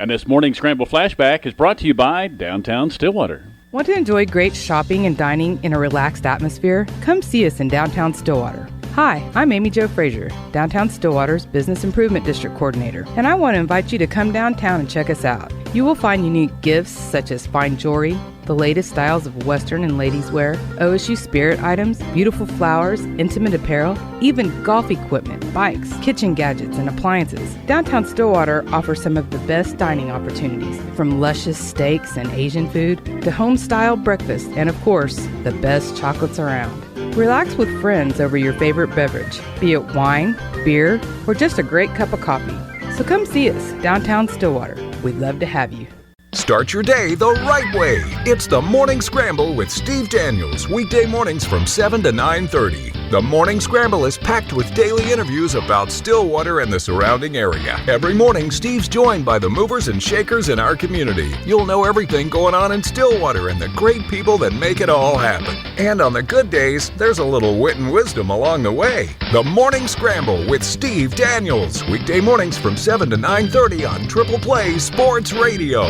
And this morning Scramble Flashback is brought to you by Downtown Stillwater. Want to enjoy great shopping and dining in a relaxed atmosphere? Come see us in downtown Stillwater. Hi, I'm Amy Jo Frazier, Downtown Stillwater's Business Improvement District Coordinator, and I want to invite you to come downtown and check us out. You will find unique gifts such as fine jewelry, the latest styles of Western and ladies wear, OSU spirit items, beautiful flowers, intimate apparel, even golf equipment, bikes, kitchen gadgets, and appliances. Downtown Stillwater offers some of the best dining opportunities, from luscious steaks and Asian food to home-style breakfast, and of course, the best chocolates around. Relax with friends over your favorite beverage, be it wine, beer, or just a great cup of coffee. So come see us, downtown Stillwater. We'd love to have you. Start your day the right way. It's the Morning Scramble with Steve Daniels, weekday mornings from 7 to 9:30. The Morning Scramble is packed with daily interviews about Stillwater and the surrounding area. Every morning, Steve's joined by the movers and shakers in our community. You'll know everything going on in Stillwater and the great people that make it all happen. And on the good days, there's a little wit and wisdom along the way. The Morning Scramble with Steve Daniels, weekday mornings from 7 to 9:30 on Triple Play Sports Radio.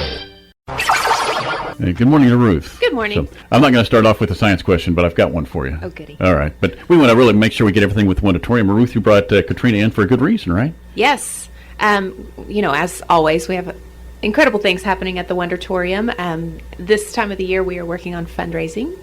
Hey, good morning to Ruth. Good morning. So, I'm not going to start off with a science question, but I've got one for you. Oh, goody. All right. But we want to really make sure we get everything with Wondertorium. Ruth, you brought Katrina in for a good reason, right? Yes. As always, we have incredible things happening at the Wondertorium. This time of the year, we are working on fundraising.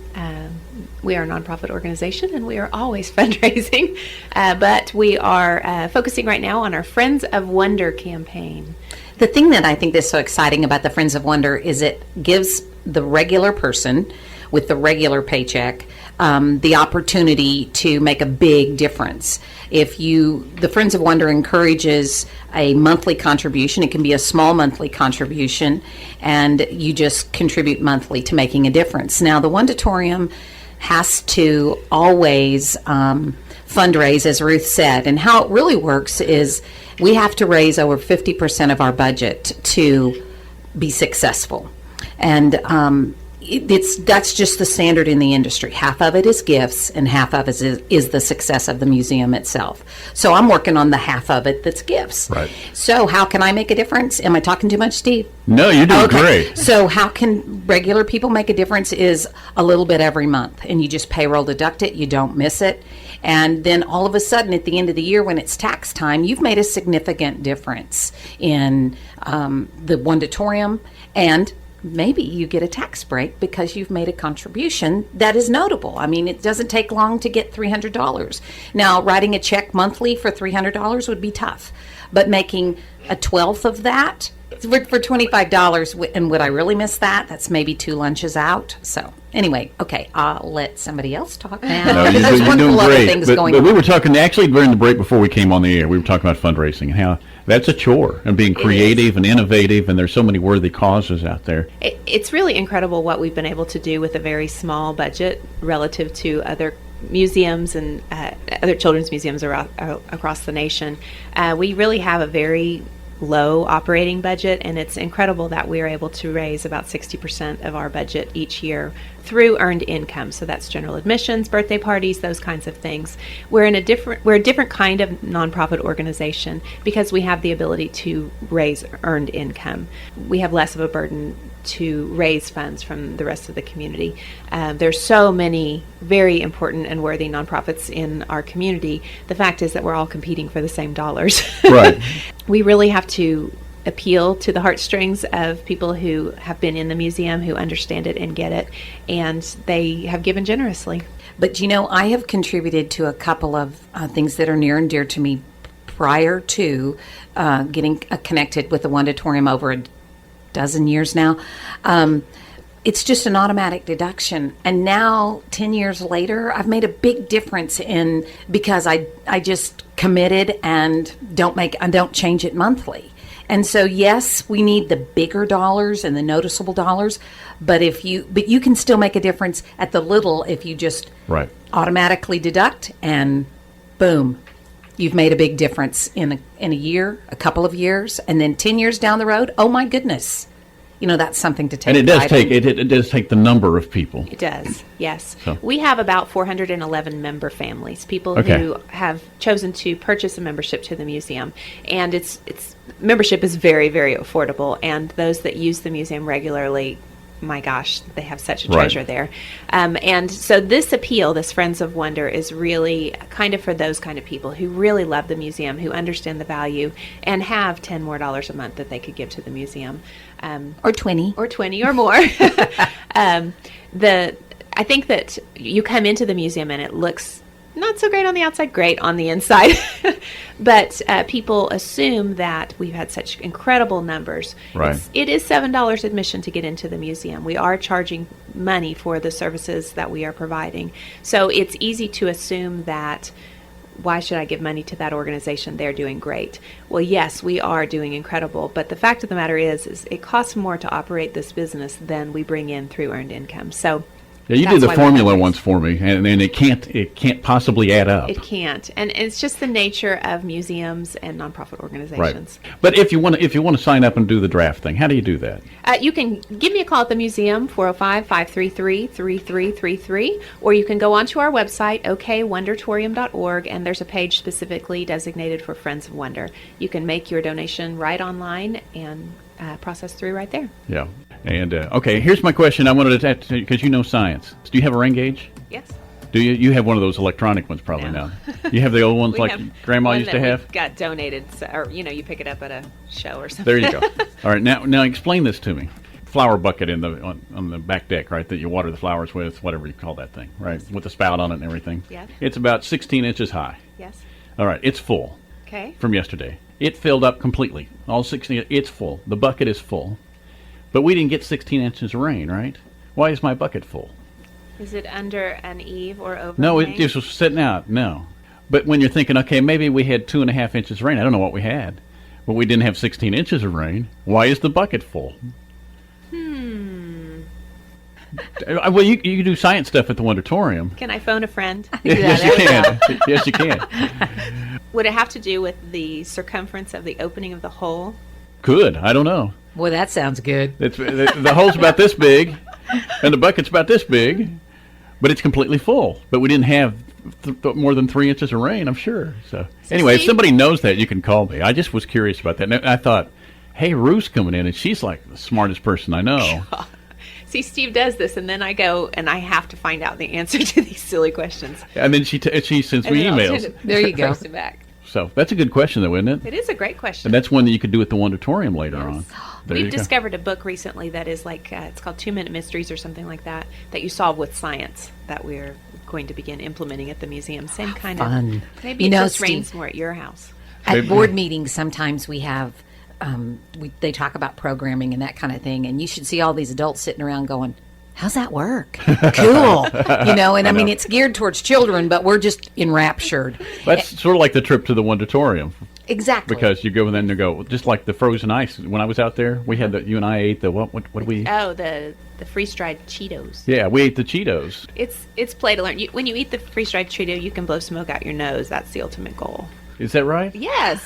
We are a nonprofit organization, and we are always fundraising. But we are focusing right now on our Friends of Wonder campaign. The thing that I think is so exciting about the Friends of Wonder is it gives the regular person with the regular paycheck the opportunity to make a big difference. The Friends of Wonder encourages a monthly contribution. It can be a small monthly contribution, and you just contribute monthly to making a difference. Now, the Wondertorium has to always fundraise, as Ruth said, and how it really works is we have to raise over 50% of our budget to be successful. And that's just the standard in the industry. Half of it is gifts, and half of it is the success of the museum itself. So I'm working on the half of it that's gifts. Right. So how can I make a difference? Am I talking too much, Steve? No, you're doing great. So how can regular people make a difference is a little bit every month, and you just payroll deduct it, you don't miss it. And then all of a sudden, at the end of the year, when it's tax time, you've made a significant difference in the Wondertorium, and maybe you get a tax break because you've made a contribution that is notable. I mean, it doesn't take long to get $300. Now, writing a check monthly for $300 would be tough, but making a 12th of that for $25, and would I really miss that? That's maybe 2 lunches out. So anyway, okay, I'll let somebody else talk now. No, you're doing great. But we were talking, actually during the break before we came on the air, we were talking about fundraising and how that's a chore and being creative and innovative, and there's so many worthy causes out there. It's really incredible what we've been able to do with a very small budget relative to other museums and other children's museums across the nation. We really have a very low operating budget, and it's incredible that we're able to raise about 60% of our budget each year through earned income. So that's general admissions, birthday parties, those kinds of things. We're a different kind of nonprofit organization because we have the ability to raise earned income. We have less of a burden to raise funds from the rest of the community. There's so many very important and worthy nonprofits in our community. The fact is that we're all competing for the same dollars. Right. We really have to appeal to the heartstrings of people who have been in the museum, who understand it and get it, and they have given generously. But I have contributed to a couple of things that are near and dear to me prior to getting connected with the Wondertorium over a dozen years now. It's just an automatic deduction, and now 10 years later I've made a big difference because I just committed and don't change it monthly. And so yes, we need the bigger dollars and the noticeable dollars, but you can still make a difference at the little if you just automatically deduct, and boom, you've made a big difference in a year, a couple of years, and then 10 years down the road, oh my goodness, that's something to take. And it does pride in. it does take the number of people. It does, yes. So. We have about 411 member families, people Okay. who have chosen to purchase a membership to the museum. And it's membership is very, very affordable. And those that use the museum regularly, my gosh, they have such a treasure there. And so this appeal, this Friends of Wonder, is really kind of for those kind of people who really love the museum, who understand the value, and have $10 more a month that they could give to the museum. Or 20. Or 20 or more. I think that you come into the museum and it looks not so great on the outside, great on the inside. But people assume that we've had such incredible numbers. Right. It is $7 admission to get into the museum. We are charging money for the services that we are providing. So it's easy to assume that, why should I give money to that organization? They're doing great. Well, yes, we are doing incredible. But the fact of the matter is it costs more to operate this business than we bring in through earned income. So Yeah, you that's did the why we formula have once for me, and it can't possibly add up. It can't, and it's just the nature of museums and nonprofit Right. organizations. But if you want to sign up and do the draft thing, how do you do that? You can give me a call at the museum, 405-533-3333, or you can go onto our website, okwondertorium.org, and there's a page specifically designated for Friends of Wonder. You can make your donation right online and process through right there. Yeah. And okay, here's my question. I wanted to ask you, because you know science. Do you have a rain gauge? Yes. Do you? You have one of those electronic ones probably No. now. You have the old ones We like have Grandma one used to that have? we got donated, or you pick it up at a show or something. There you go. All right, now explain this to me. Flower bucket on the back deck, right, that you water the flowers with, whatever you call that thing, right, with the spout on it and everything. Yeah. It's about 16 inches high. Yes. All right, it's full Okay. from yesterday. It filled up completely. All 16, it's full. The bucket is full. But we didn't get 16 inches of rain, right? Why is my bucket full? Is it under an eave or over? No, it just was sitting out. No. But when you're thinking, okay, maybe we had 2.5 inches of rain. I don't know what we had. But we didn't have 16 inches of rain. Why is the bucket full? Well, you do science stuff at the Wondertorium. Can I phone a friend? Yes, you can. Yes, you can. Would it have to do with the circumference of the opening of the hole? Good. I don't know. Boy, that sounds good. The hole's about this big, and the bucket's about this big, but it's completely full. But we didn't have more than 3 inches of rain, I'm sure. So anyway, if somebody knows that, you can call me. I just was curious about that. And I thought, hey, Ruth's coming in, and she's like the smartest person I know. See, Steve does this, and then I go and I have to find out the answer to these silly questions. And then she sends me emails. There you go. Post it back. So that's a good question, though, isn't it? It is a great question. And that's one that you could do at the Wondertorium later on. There you We've go. discovered a book recently that is like, it's called 2-Minute Mysteries or something like that you solve with science that we're going to begin implementing at the museum. Same kind fun. of. Maybe You it know, just rains Steve, more at your house. At board meetings, sometimes we have, they talk about programming and that kind of thing, and you should see all these adults sitting around going, how's that work? Cool. And I mean, it's geared towards children, but we're just enraptured. That's sort of like the trip to the Wondertorium. Exactly. Because you go in there and you go, just like the frozen ice. When I was out there, we had you and I ate the, what did we eat? Oh, the freeze-dried Cheetos. Yeah, we ate the Cheetos. It's play to learn. When you eat the freeze-dried Cheeto, you can blow smoke out your nose. That's the ultimate goal. Is that right? Yes.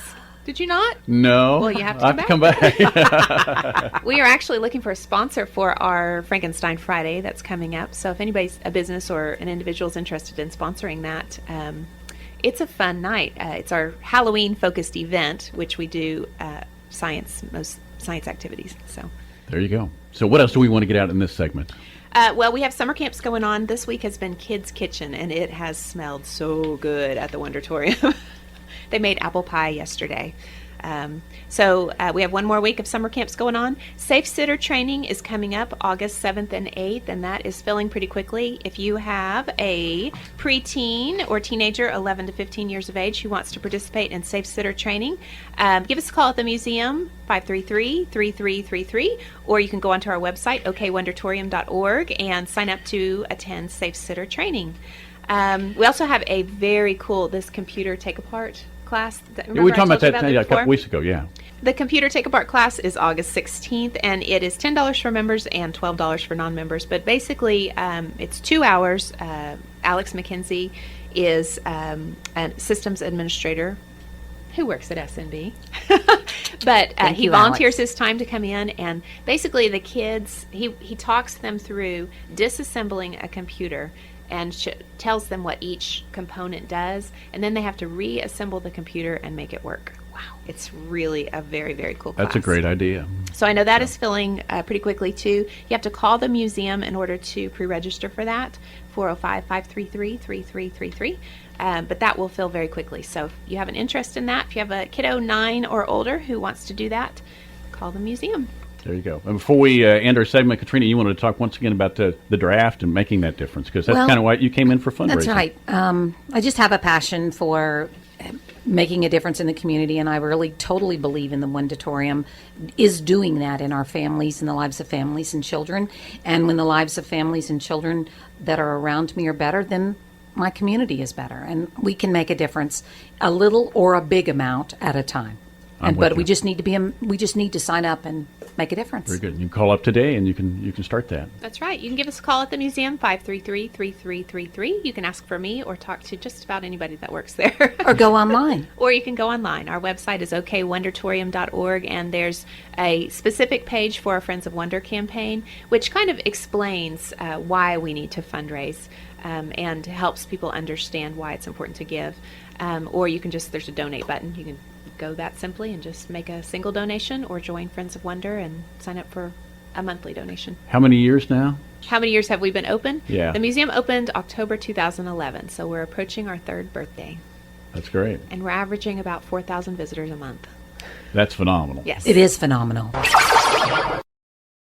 Did you not? No. Well, you have to I come back. We are actually looking for a sponsor for our Frankenstein Friday that's coming up. So if anybody's a business or an individual is interested in sponsoring that, it's a fun night. It's our Halloween-focused event, which we do most science activities. So There you go. So what else do we want to get out in this segment? well, we have summer camps going on. This week has been Kids Kitchen, and it has smelled so good at the Wondertorium. They made apple pie yesterday. So we have one more week of summer camps going on. Safe Sitter training is coming up August 7th and 8th, and that is filling pretty quickly. If you have a preteen or teenager 11 to 15 years of age who wants to participate in Safe Sitter training, give us a call at the museum, 533-3333, or you can go onto our website, okwondertorium.org, and sign up to attend Safe Sitter training. We also have a very cool, this computer take-apart class. We were talking about that a couple weeks ago, yeah. The computer take-apart class is August 16th, and it is $10 for members and $12 for non-members. But basically, it's 2 hours. Alex McKenzie is a systems administrator who works at SNB. But Thank he you, volunteers Alex. his time to come in, and basically the kids, he talks them through disassembling a computer and tells them what each component does, and then they have to reassemble the computer and make it work. Wow. It's really a very, very cool class. That's a great idea. So I know that is filling pretty quickly, too. You have to call the museum in order to pre-register for that, 405-533-3333. But that will fill very quickly. So if you have an interest in that, if you have a kiddo 9 or older who wants to do that, call the museum. There you go. And before we end our segment, Katrina, you wanted to talk once again about the draft and making that difference, because that's Well, kind of why you came in for fundraising. That's right. I just have a passion for making a difference in the community, and I really totally believe in the Wondertorium is doing that in our families, in the lives of families and children. And when the lives of families and children that are around me are better, then my community is better, and we can make a difference, a little or a big amount at a time. But we just need to sign up and make a difference. Very good. You can call up today, and you can start that. That's right. You can give us a call at the museum, 533-3333. You can ask for me or talk to just about anybody that works there. Or go online. Or you can go online. Our website is okwondertorium.org, and there's a specific page for our Friends of Wonder campaign, which kind of explains why we need to fundraise and helps people understand why it's important to give. Or you can there's a donate button. You can go that simply and just make a single donation, or join Friends of Wonder and sign up for a monthly donation. How many years now? How many years have we been open? Yeah. The museum opened October 2011, so we're approaching our 3rd birthday. That's great. And we're averaging about 4,000 visitors a month. That's phenomenal. Yes. It is phenomenal.